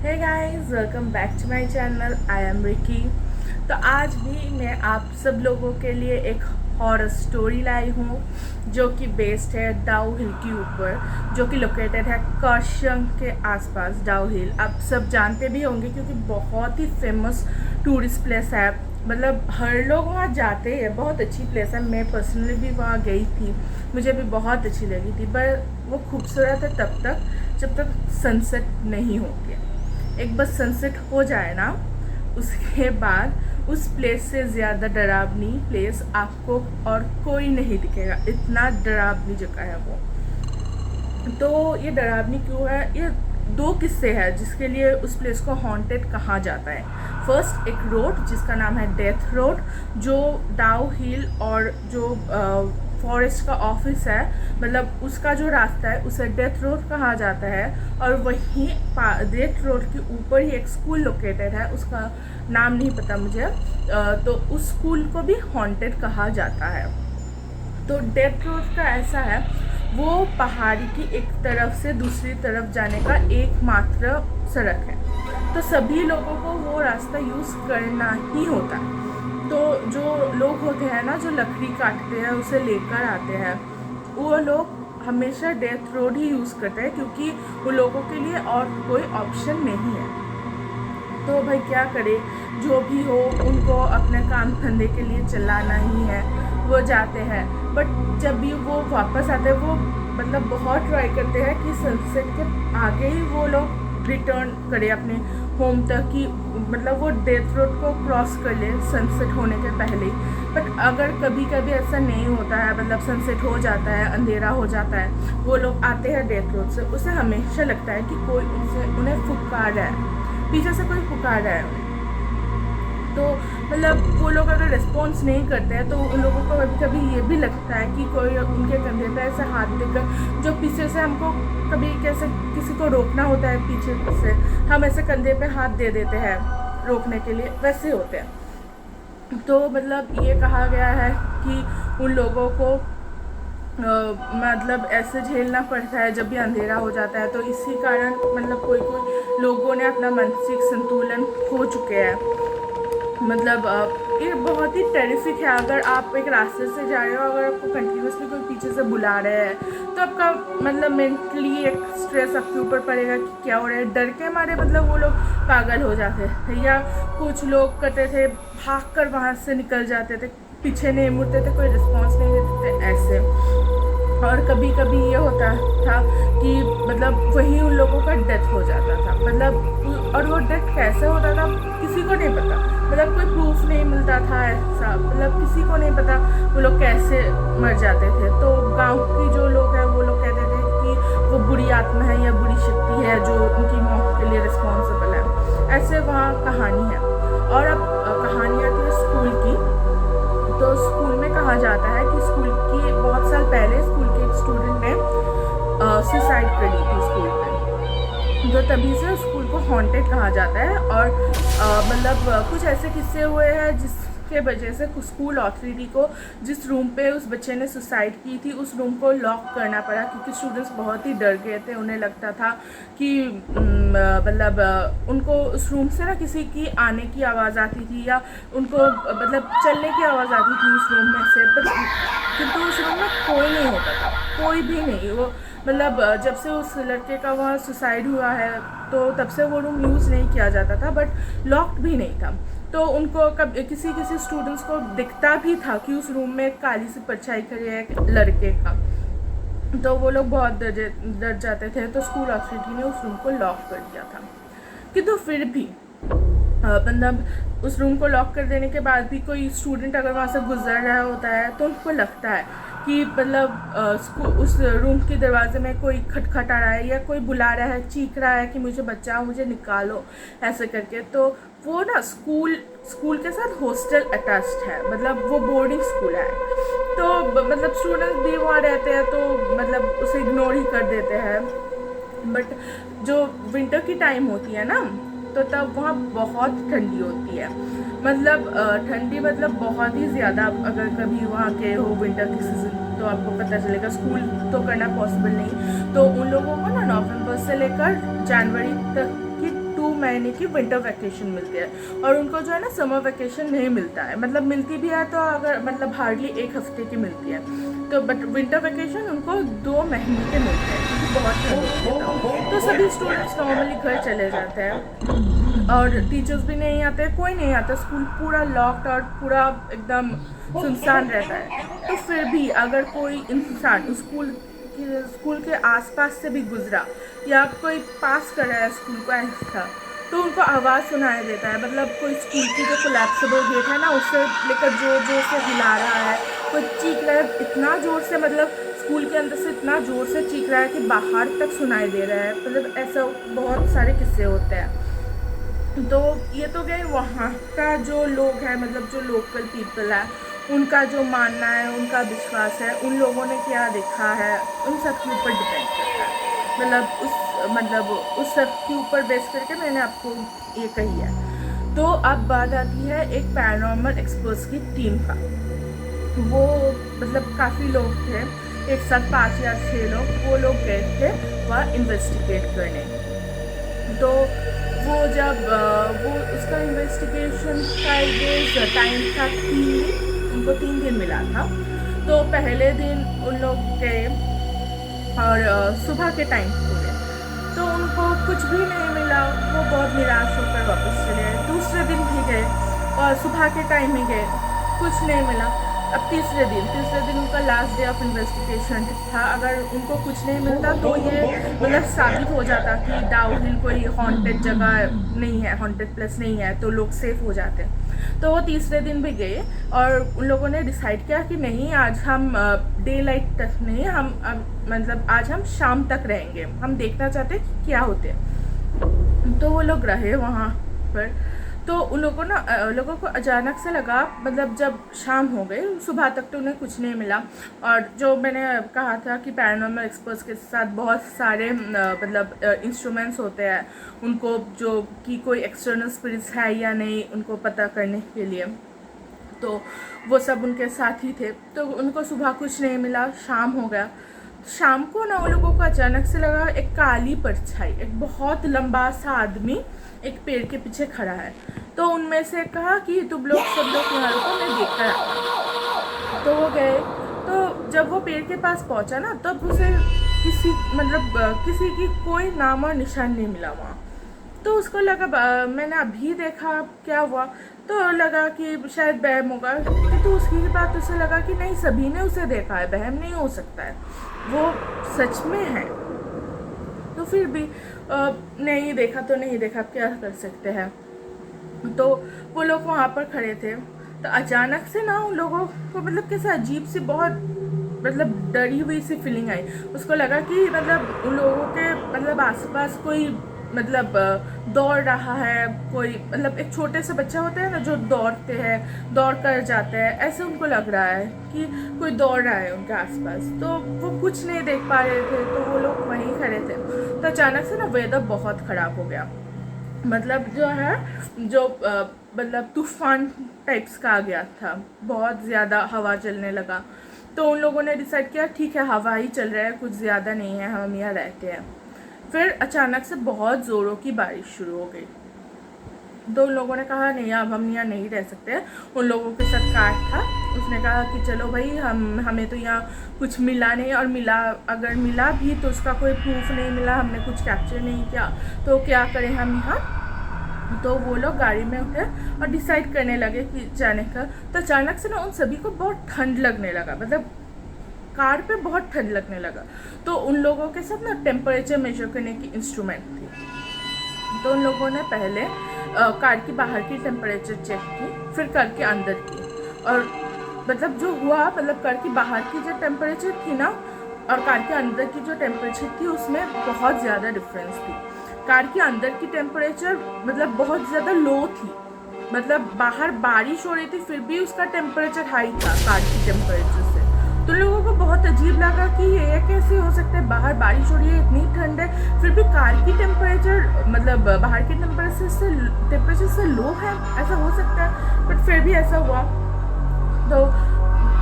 Hey guys, welcome back to my channel. I am Ricky. तो आज भी मैं आप सब लोगों के लिए एक हॉरर स्टोरी लाई हूँ जो कि बेस्ड है डाउ हिल के ऊपर, जो कि लोकेटेड है काशंग के आसपास। डाउ हिल आप सब जानते भी होंगे क्योंकि बहुत ही फेमस टूरिस्ट प्लेस है। मतलब हर लोग वहाँ जाते हैं, बहुत अच्छी प्लेस है। मैं पर्सनली भी वहाँ गई थी, मुझे भी बहुत अच्छी लगी थी। पर वो खूबसूरत है तब तक जब तक सनसेट नहीं हो गया। एक बार सनसेट हो जाए ना, उसके बाद उस प्लेस से ज़्यादा डरावनी प्लेस आपको और कोई नहीं दिखेगा। इतना डरावनी जगह है वो। तो ये डरावनी क्यों है? ये दो किस्से हैं जिसके लिए उस प्लेस को हॉन्टेड कहा जाता है। फर्स्ट, एक रोड जिसका नाम है डेथ रोड, जो डाउ हिल और जो फॉरेस्ट का ऑफिस है, मतलब उसका जो रास्ता है उसे डेथ रोड कहा जाता है। और वहीं डेथ रोड के ऊपर ही एक स्कूल लोकेटेड है, उसका नाम नहीं पता मुझे। तो उस स्कूल को भी हॉन्टेड कहा जाता है। तो डेथ रोड का ऐसा है, वो पहाड़ी की एक तरफ से दूसरी तरफ जाने का एकमात्र सड़क है। तो सभी लोगों को वो रास्ता यूज़ करना ही होता है। तो जो लोग होते हैं ना, जो लकड़ी काटते हैं उसे लेकर आते हैं, वो लोग हमेशा डेथ रोड ही यूज़ करते हैं क्योंकि वो लोगों के लिए और कोई ऑप्शन नहीं है। तो भाई क्या करे, जो भी हो उनको अपने काम धंधे के लिए चलाना ही है, वो जाते हैं। बट जब भी वो वापस आते हैं, वो मतलब बहुत ट्राई करते हैं कि सनसेट के आगे ही वो लोग रिटर्न करे अपने होम तक, कि मतलब वो डेथ रोड को क्रॉस कर ले सनसेट होने के पहले ही। बट अगर कभी कभी ऐसा नहीं होता है, मतलब सनसेट हो जाता है, अंधेरा हो जाता है, वो लोग आते हैं डेथ रोड से, उसे हमेशा लगता है कि कोई उन्हें पुकार रहा है, पीछे से कोई पुकार रहा है। तो मतलब वो लोग अगर रिस्पॉन्स नहीं करते हैं तो उन लोगों को कभी कभी ये भी लगता है कि कोई उनके कंधे पे ऐसे हाथ देकर, जो पीछे से हमको कभी कैसे किसी को रोकना होता है पीछे से, हम ऐसे कंधे पे हाथ दे देते हैं रोकने के लिए, वैसे होते हैं। तो मतलब ये कहा गया है कि उन लोगों को मतलब ऐसे झेलना पड़ता है जब भी अंधेरा हो जाता है। तो इसी कारण मतलब कोई कोई लोगों ने अपना मानसिक संतुलन खो चुके हैं। मतलब ये बहुत ही टेरिफिक है। अगर आप एक रास्ते से जा रहे हो, अगर आपको कंटिन्यूसली कोई पीछे से बुला रहे हैं, तो आपका मतलब मेंटली एक स्ट्रेस आपके ऊपर पड़ेगा कि क्या हो रहा है। डर के मारे मतलब वो लोग पागल हो जाते हैं, या कुछ लोग करते थे भाग कर वहाँ से निकल जाते थे, पीछे नहीं मुड़ते थे, कोई रिस्पॉन्स नहीं देते थे ऐसे। और कभी कभी ये होता था कि मतलब वहीं उन लोगों का डेथ हो जाता था। मतलब और वो डेथ कैसे होता था किसी को नहीं पता, मतलब कोई प्रूफ नहीं मिलता था ऐसा, मतलब किसी को नहीं पता वो लोग कैसे मर जाते थे। तो गांव की जो लोग हैं वो लोग कहते थे कि वो बुरी आत्मा है या बुरी शक्ति है जो उनकी मौत के लिए रिस्पॉन्सिबल है। ऐसे वहाँ कहानी है। और अब कहानी आती है स्कूल की। तो स्कूल में कहा जाता है कि स्कूल की बहुत साल पहले स्कूल के एक स्टूडेंट ने सुसाइड कर ली थी स्कूल में। तो तभी से स्कूल को हॉन्टेड कहा जाता है। और मतलब कुछ ऐसे किस्से हुए हैं जिसके वजह से स्कूल अथॉरिटी को जिस रूम पे उस बच्चे ने सुसाइड की थी उस रूम को लॉक करना पड़ा, क्योंकि स्टूडेंट्स बहुत ही डर गए थे। उन्हें लगता था कि मतलब उनको उस रूम से ना किसी की आने की आवाज़ आती थी, या उनको मतलब चलने की आवाज़ आती थी उस रूम में से। पर किंतु उस रूम में कोई नहीं होता था, कोई भी नहीं। वो मतलब जब से उस लड़के का वहाँ सुसाइड हुआ है तो तब से वो रूम यूज़ नहीं किया जाता था, बट लॉक्ड भी नहीं था। तो उनको कब किसी किसी स्टूडेंट्स को दिखता भी था कि उस रूम में एक काली सी परछाई खड़ी है एक लड़के का। तो वो लोग बहुत डर जाते थे। तो स्कूल अथॉरिटी ने उस रूम को लॉक कर दिया था। किंतु फिर भी मतलब उस रूम को लॉक कर देने के बाद भी कोई स्टूडेंट अगर वहाँ से गुजर रहा होता है तो उनको लगता है कि मतलब उस रूम के दरवाजे में कोई खटखटा रहा है, या कोई बुला रहा है, चीख रहा है कि मुझे बचाओ, मुझे निकालो, ऐसे करके। तो वो ना स्कूल के साथ हॉस्टल अटैच्ड है, मतलब वो बोर्डिंग स्कूल है। तो मतलब स्टूडेंट्स भी वहाँ रहते हैं तो मतलब उसे इग्नोर ही कर देते हैं। बट जो विंटर की टाइम होती है ना, तो तब वहाँ बहुत ठंडी होती है। मतलब ठंडी मतलब बहुत ही ज़्यादा। अगर कभी वहाँ के हो विंटर की सीज़न तो आपको पता चलेगा। स्कूल तो करना पॉसिबल नहीं, तो उन लोगों को ना नवंबर से लेकर जनवरी तक की 2 महीने की विंटर वैकेशन मिलती है, और उनको जो है ना समर वैकेशन नहीं मिलता है, मतलब मिलती भी है तो अगर मतलब हार्डली 1 हफ्ते की मिलती है। तो बट विंटर वैकेशन उनको 2 महीने के मिलते हैं क्योंकि बहुत ठंड होती है। तो सभी स्टूडेंट्स नॉर्मली घर चले जाते हैं और टीचर्स भी नहीं आते, कोई नहीं आता, स्कूल पूरा लॉक्ड और पूरा एकदम सुनसान रहता है। तो फिर भी अगर कोई इंसान स्कूल के आसपास से भी गुजरा या कोई पास कर रहा है स्कूल को ऐसा, तो उनको आवाज़ सुनाई देता है, मतलब कोई स्कूल की जो कोलैप्सिबल गेट है ना उससे लेकर जोर जोर से हिला रहा है, कोई चीख रहा है इतना ज़ोर से, मतलब स्कूल के अंदर से इतना ज़ोर से चीख रहा है कि बाहर तक सुनाई दे रहा है, मतलब ऐसा बहुत सारे किस्से होते हैं। तो ये तो गए वहाँ का जो लोग हैं, मतलब जो लोकल पीपल है उनका जो मानना है, उनका विश्वास है, उन लोगों ने क्या देखा है, उन सब के ऊपर डिपेंड करता है। मतलब उस सब के ऊपर बेस करके मैंने आपको ये कही है। तो अब बात आती है एक पैरानॉर्मल एक्सपर्ट्स की टीम का। वो मतलब काफ़ी लोग थे, एक साथ 5 या 6 लोग, वो लोग गए थे वह इन्वेस्टिगेट करने। तो वो जब वो उसका इन्वेस्टिगेशन का ये टाइम था 3 दिन, उनको 3 दिन मिला था। तो पहले दिन उन लोग गए और सुबह के टाइम हो गए, तो उनको कुछ भी नहीं मिला, वो बहुत निराश होकर वापस चले गए। दूसरे दिन भी गए और सुबह के टाइम ही गए, कुछ नहीं मिला। अब तीसरे दिन उनका लास्ट डे ऑफ इन्वेस्टिगेशन था। अगर उनको कुछ नहीं मिलता तो ये मतलब साबित हो जाता कि डाउ हिल कोई हॉन्टेड जगह नहीं है, हॉन्टेड प्लेस नहीं है, तो लोग सेफ हो जाते हैं। तो वो तीसरे दिन भी गए और उन लोगों ने डिसाइड किया कि नहीं, आज हम डे लाइट तक नहीं, हम मतलब आज हम शाम तक रहेंगे, हम देखना चाहते कि क्या होते। तो वो लोग रहे वहाँ पर। तो उन लोगों को अचानक से लगा, मतलब जब शाम हो गई, सुबह तक तो उन्हें कुछ नहीं मिला। और जो मैंने कहा था कि पैरानॉर्मल एक्सपर्ट्स के साथ बहुत सारे मतलब इंस्ट्रूमेंट्स होते हैं, उनको जो कि कोई एक्सटर्नल स्पिरिट्स है या नहीं उनको पता करने के लिए, तो वो सब उनके साथ ही थे। तो उनको सुबह कुछ नहीं मिला, शाम हो गया। शाम को ना उन लोगों को अचानक से लगा एक काली परछाई, एक बहुत लंबा सा आदमी एक पेड़ के पीछे खड़ा है। तो उनमें से कहा कि तुम लोग सब लोग यहाँ रुको, मैं देखकर आता। तो वो गए। तो जब वो पेड़ के पास पहुँचा ना, तब उसे किसी की कोई नाम और निशान नहीं मिला वहाँ। तो उसको लगा मैंने अभी देखा, क्या हुआ? तो लगा कि शायद वहम होगा, तो उसकी बात उसे लगा कि नहीं, सभी ने उसे देखा है, वहम नहीं हो सकता है, वो सच में है। तो फिर भी नहीं देखा तो नहीं देखा, क्या कर सकते हैं। तो वो लोग वहाँ पर खड़े थे, तो अचानक से ना उन लोगों को मतलब कैसे अजीब सी, बहुत मतलब डरी हुई सी फीलिंग आई। उसको लगा कि मतलब उन लोगों के मतलब आसपास कोई मतलब दौड़ रहा है, कोई मतलब एक छोटे से बच्चा होता है ना जो दौड़ते हैं, दौड़ कर जाते हैं, ऐसे उनको लग रहा है कि कोई दौड़ रहा है उनके आसपास। तो वो कुछ नहीं देख पा रहे थे, तो वो लोग वहीं खड़े थे। तो अचानक से ना वेदर बहुत ख़राब हो गया, मतलब मतलब तूफान टाइप्स का आ गया था, बहुत ज़्यादा हवा चलने लगा। तो उन लोगों ने डिसाइड किया ठीक है, हवा ही चल रहा है, कुछ ज़्यादा नहीं है, हम यहाँ रहते हैं। फिर अचानक से बहुत ज़ोरों की बारिश शुरू हो गई। तो उन लोगों ने कहा नहीं, अब हम यहाँ नहीं रह सकते। उन लोगों के साथ कार्ड था, उसने कहा कि चलो भाई, हमें तो यहाँ कुछ मिला नहीं, और अगर मिला भी तो उसका कोई प्रूफ नहीं मिला, हमने कुछ कैप्चर नहीं किया, तो क्या करें हम यहाँ। तो वो लोग गाड़ी में उठे और डिसाइड करने लगे कि जाने का। तो अचानक से ना उन सभी को बहुत ठंड लगने लगा, मतलब कार पे बहुत ठंड लगने लगा। तो उन लोगों के साथ ना टेम्परेचर मेजर करने की इंस्ट्रूमेंट थी। तो उन लोगों ने पहले कार की बाहर की टेम्परेचर चेक की, फिर कार के अंदर की, और मतलब जो हुआ, मतलब कार की बाहर की जो टेम्परेचर थी ना और कार के अंदर की जो टेम्परेचर थी उसमें बहुत ज़्यादा डिफरेंस थी। कार के अंदर की टेम्परेचर मतलब बहुत ज़्यादा लो थी, मतलब बाहर बारिश हो रही थी फिर भी उसका टेम्परेचर हाई था कार की टेम्परेचर से। तो लोगों को बहुत अजीब लगा कि ये कैसे हो सकता है, बाहर बारिश हो रही है, इतनी ठंड है, फिर भी कार की टेम्परेचर मतलब बाहर की टेम्परेचर से लो है, ऐसा हो सकता है? बट फिर भी ऐसा हुआ। तो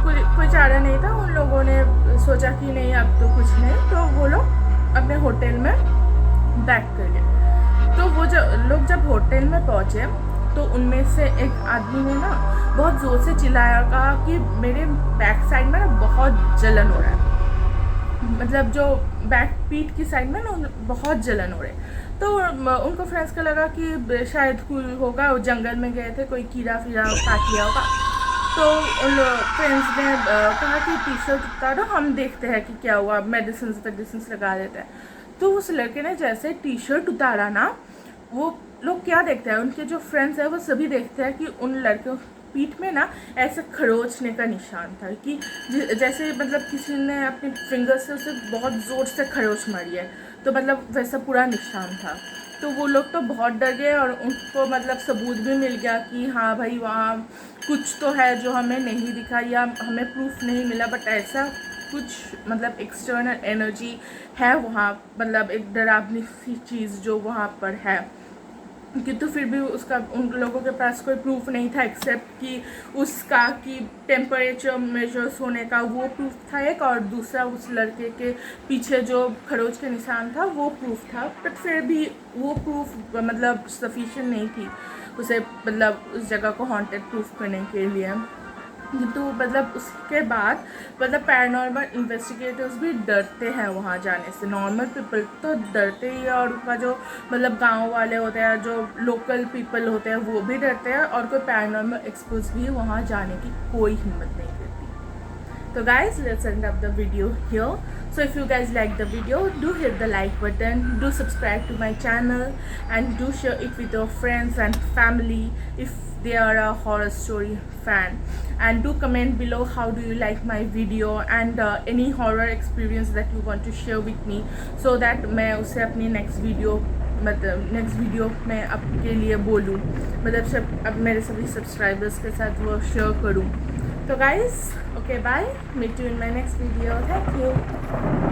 कोई चारा नहीं था, उन लोगों ने सोचा कि नहीं अब तो कुछ नहीं, तो वो लोग अपने होटल में बैक कर गए। तो वो लोग जब होटल में पहुँचे तो उनमें से एक आदमी ने ना बहुत ज़ोर से चिल्लाया, कहा कि मेरे बैक साइड में ना बहुत जलन हो रहा है, मतलब जो बैक पीठ की साइड में ना बहुत जलन हो रही है। तो उनको फ्रेंड्स को लगा कि शायद कोई होगा, वो जंगल में गए थे, कोई कीड़ा फीड़ा काट लिया होगा। तो उन फ्रेंड्स ने कहा कि टी शर्ट उतारो, हम देखते हैं कि क्या हुआ, मेडिसिन लगा देते हैं। तो उस लड़के ने जैसे टी शर्ट उतारा ना, वो लोग क्या देखते हैं, उनके जो फ्रेंड्स हैं वो सभी देखते हैं कि उन लड़कों पीठ में ना ऐसे खरोचने का निशान था, कि जैसे मतलब किसी ने अपने फिंगर से उसे बहुत ज़ोर से खरोच मारी है, तो मतलब वैसा पूरा निशान था। तो वो लोग तो बहुत डर गए और उनको मतलब सबूत भी मिल गया कि हाँ भाई वहाँ कुछ तो है जो हमें नहीं दिखा या हमें प्रूफ नहीं मिला, बट ऐसा कुछ मतलब एक्सटर्नल एनर्जी है वहाँ, मतलब एक डरावनी सी चीज़ जो वहाँ पर है। किंतु फिर भी उसका उन लोगों के पास कोई प्रूफ नहीं था एक्सेप्ट कि उसका कि टेम्परेचर मेजर्स होने का वो प्रूफ था एक, और दूसरा उस लड़के के पीछे जो खरोच के निशान था वो प्रूफ था। बट फिर भी वो प्रूफ मतलब सफिशिएंट नहीं थी उसे मतलब उस जगह को हॉन्टेड प्रूफ करने के लिए। तो मतलब उसके बाद मतलब पैरानॉर्मल इन्वेस्टिगेटर्स भी डरते हैं वहाँ जाने से, नॉर्मल पीपल तो डरते ही है, और उनका जो मतलब गांव वाले होते हैं, जो लोकल पीपल होते हैं वो भी डरते हैं, और कोई पैरानॉर्मल एक्सपर्ट्स भी वहाँ जाने की कोई हिम्मत नहीं करती। So guys, let's end up the video here. So if you guys like the video, do hit the like button, do subscribe to my channel, and do share it with your friends and family if they are a horror story fan. And do comment below how do you like my video and any horror experience that you want to share with me, so that मैं उसे अपनी next video में आपके लिए बोलूँ, मतलब सब अब मेरे सभी सब्सक्राइबर्स के साथ वो शेयर करूँ। So guys, okay, bye, meet you in my next video. Thank you.